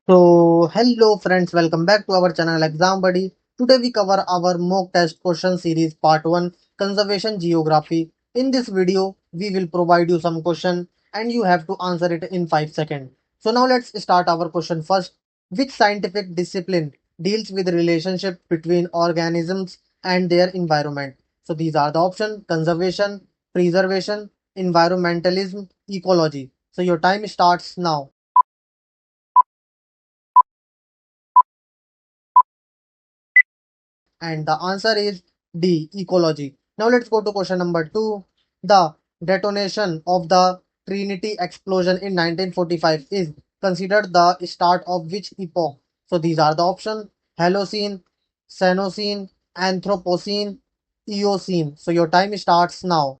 Hello friends, welcome back to our channel Exam Buddy. Today we cover our mock test question series part 1 Conservation Geography. In this video, we will provide you some question and you have to answer it in 5 seconds. So now let's start our question first. Which scientific discipline deals with the relationship between organisms and their environment? So these are the options: conservation, preservation, environmentalism, ecology. So your time starts now. And the answer is D, ecology. Now let's go to question number 2. The detonation of the Trinity explosion in 1945 is considered the start of which epoch? So these are the options: Holocene, Cenozoic, Anthropocene, Eocene. So your time starts now.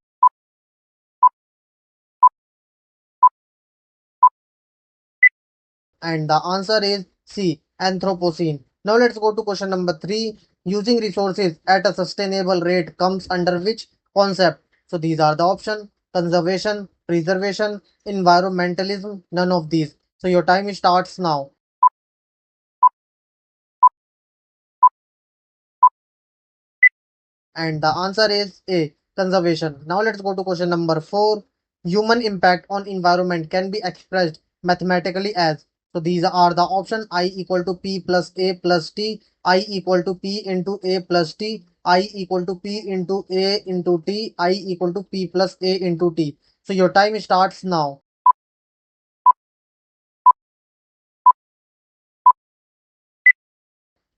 And the answer is C, Anthropocene. Now let's go to question number 3. Using resources at a sustainable rate comes under which concept? So these are the options: conservation, preservation, environmentalism, none of these. So your time starts now. And the answer is A, conservation. Now let's go to question number 4. Human impact on environment can be expressed mathematically as. So these are the option: I equal to P plus A plus T, I equal to P into A plus T, I equal to P into A into T, I equal to P plus A into T. So your time starts now.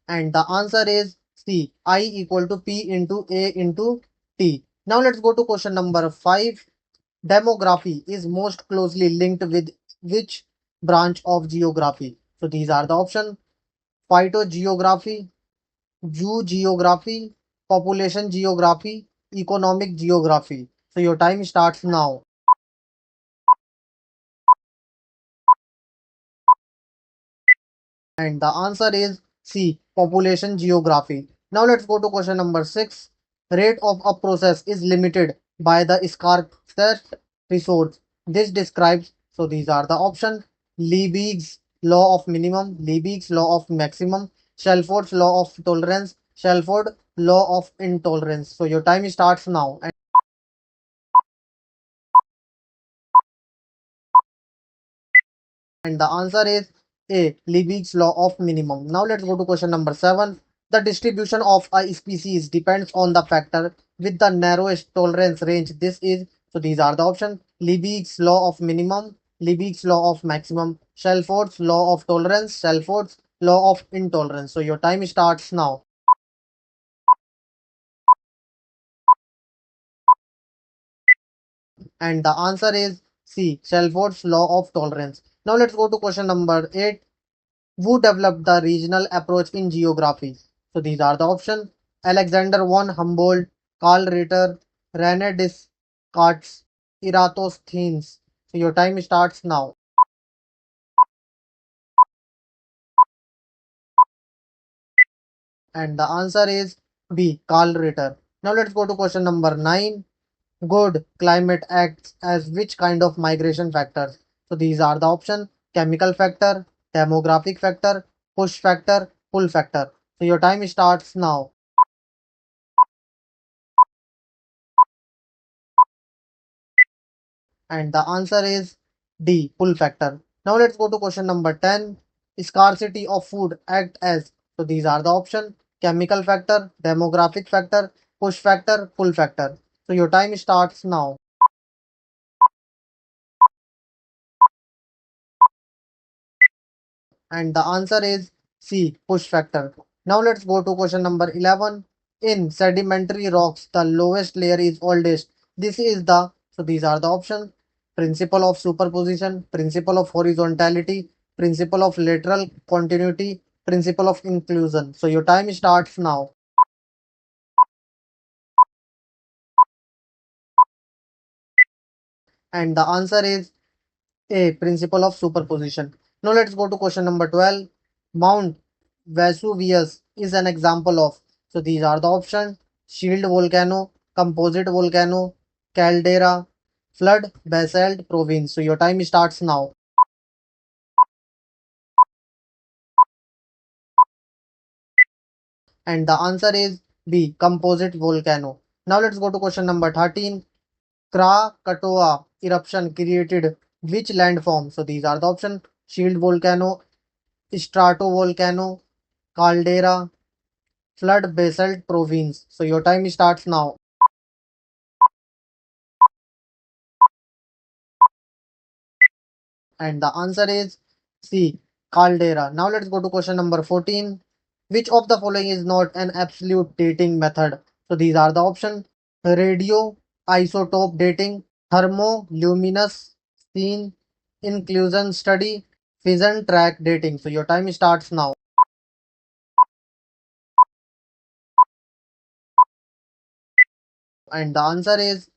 And the answer is C, I equal to P into A into T. Now let's go to question number 5. Demography is most closely linked with which branch of geography? So these are the options: phytogeography, geography, population geography, economic geography. So your time starts now. And the answer is C, population geography. Now let's go to question number 6. Rate of a process is limited by the scarcest resource. This describes, so these are the options: Liebig's law of minimum, Liebig's law of maximum, Shelford's law of tolerance, Shelford law of intolerance. So your time starts now. And the answer is A, Liebig's law of minimum. Now let's go to question number 7. The distribution of a species depends on the factor with the narrowest tolerance range. This is, so these are the options: Liebig's law of minimum, Liebig's law of maximum, Shelford's law of tolerance, Shelford's law of intolerance. So your time starts now. And the answer is C, Shelford's law of tolerance. Now let's go to question number 8. Who developed the regional approach in geography? So these are the options: Alexander von Humboldt, Karl Ritter, René Descartes, Eratosthenes. So your time starts now. And the answer is B, Karl Ritter. Now let's go to question number 9. Good climate acts as which kind of migration factors? So these are the options: chemical factor, demographic factor, push factor, pull factor. So your time starts now. And the answer is D, pull factor. Now let's go to question number 10. Scarcity of food act as. So these are the options: chemical factor, demographic factor, push factor, pull factor. So your time starts now. And the answer is C, push factor. Now let's go to question number 11. In sedimentary rocks, the lowest layer is oldest. This is the, so these are the options: principle of superposition, principle of horizontality, principle of lateral continuity, principle of inclusion. So your time starts now. And the answer is A, principle of superposition. Now let's go to question number 12. Mount Vesuvius is an example of. So these are the options: shield volcano, composite volcano, caldera, flood, basalt, province. So your time starts now. And the answer is B. Composite volcano. Now let's go to question number 13. Krakatoa eruption created which landform? So these are the options: shield volcano, stratovolcano, caldera, flood basalt province. So your time starts now. And the answer is C. Caldera. Now let's go to question number 14. Which of the following is not an absolute dating method? So these are the options: radio isotope dating, thermoluminescence inclusion study, fission track dating. So your time starts now. And the answer is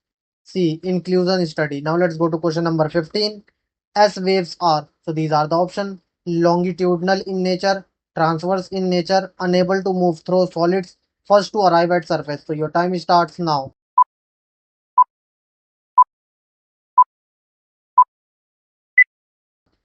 C. Inclusion study. Now let's go to question number 15. S waves are, so these are the options: longitudinal in nature, transverse in nature, unable to move through solids, first to arrive at surface. So your time starts now.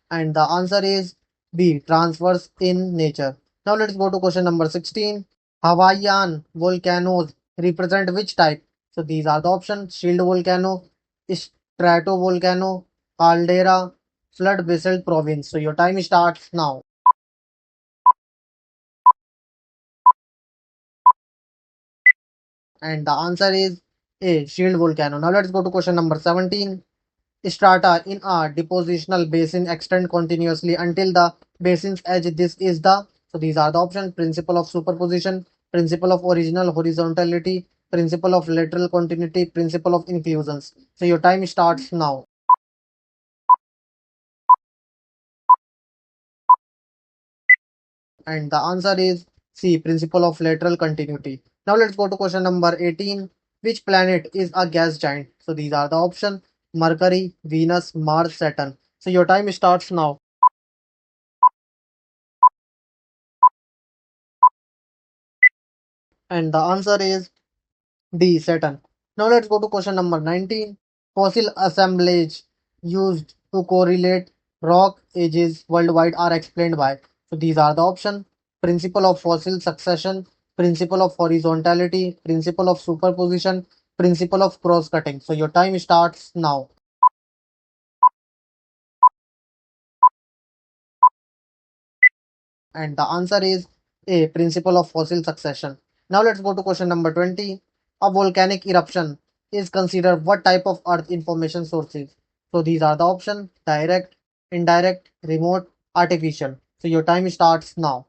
And the answer is B. Transverse in nature. Now let's go to question number 16. Hawaiian volcanoes represent which type? So these are the options: shield volcano, stratovolcano, caldera, flood basalt province. So your time starts now. And the answer is A. Shield volcano. Now let's go to question number 17. Strata in a depositional basin extend continuously until the basin's edge. This is the, so these are the options: principle of superposition, principle of original horizontality, principle of lateral continuity, principle of inclusions. So your time starts now. And the answer is C. Principle of lateral continuity. Now let's go to question number 18. Which planet is a gas giant? So these are the options: Mercury, Venus, Mars, Saturn. So your time starts now. And the answer is D. Saturn. Now let's go to question number 19. Fossil assemblage used to correlate rock ages worldwide are explained by. So these are the options: principle of fossil succession, principle of horizontality, principle of superposition, principle of cross cutting. So your time starts now. And the answer is A. Principle of fossil succession. Now let's go to question number 20. A volcanic eruption is considered what type of earth information sources? So these are the options: direct, indirect, remote, artificial. So your time starts now.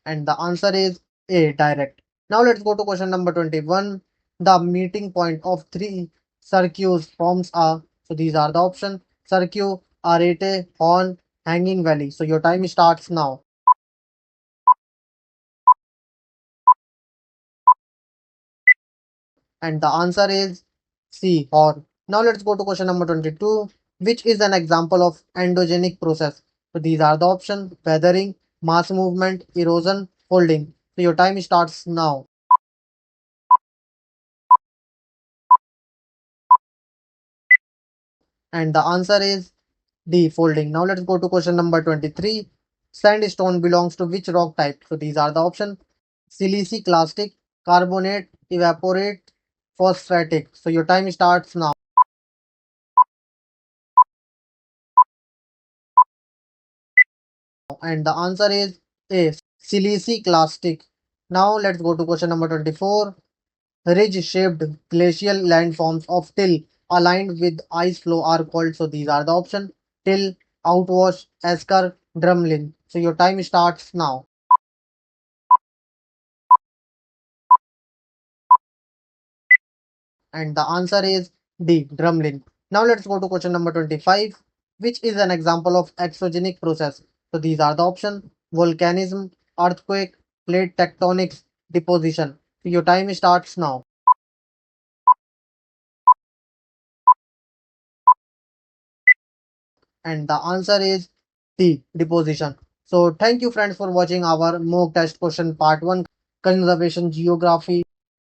And the answer is A. Direct. Now let's go to question number 21. The meeting point of three cirques forms a, so these are the options: cirque, arete, horn, hanging valley. So your time starts now. And the answer is C. Horn. Now let's go to question number 22. Which is an example of endogenic process? So these are the options: weathering, mass movement, erosion, folding. So your time starts now. And the answer is D. Folding. Now let's go to question number 23. Sandstone belongs to which rock type? So these are the options: siliciclastic, carbonate, evaporate, phosphatic. So your time starts now. And the answer is A. Siliciclastic. Now let's go to question number 24. Ridge-shaped glacial landforms of till aligned with ice flow are called. So these are the options: till, outwash, esker, drumlin. So your time starts now. And the answer is D. Drumlin. Now let's go to question number 25. Which is an example of exogenic process? So these are the options: volcanism, earthquake, plate tectonics, deposition. So your time starts now. And the answer is D. Deposition. So thank you friends for watching our mock test question part 1, conservation geography.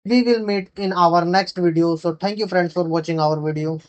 We will meet in our next video. So thank you friends for watching our video.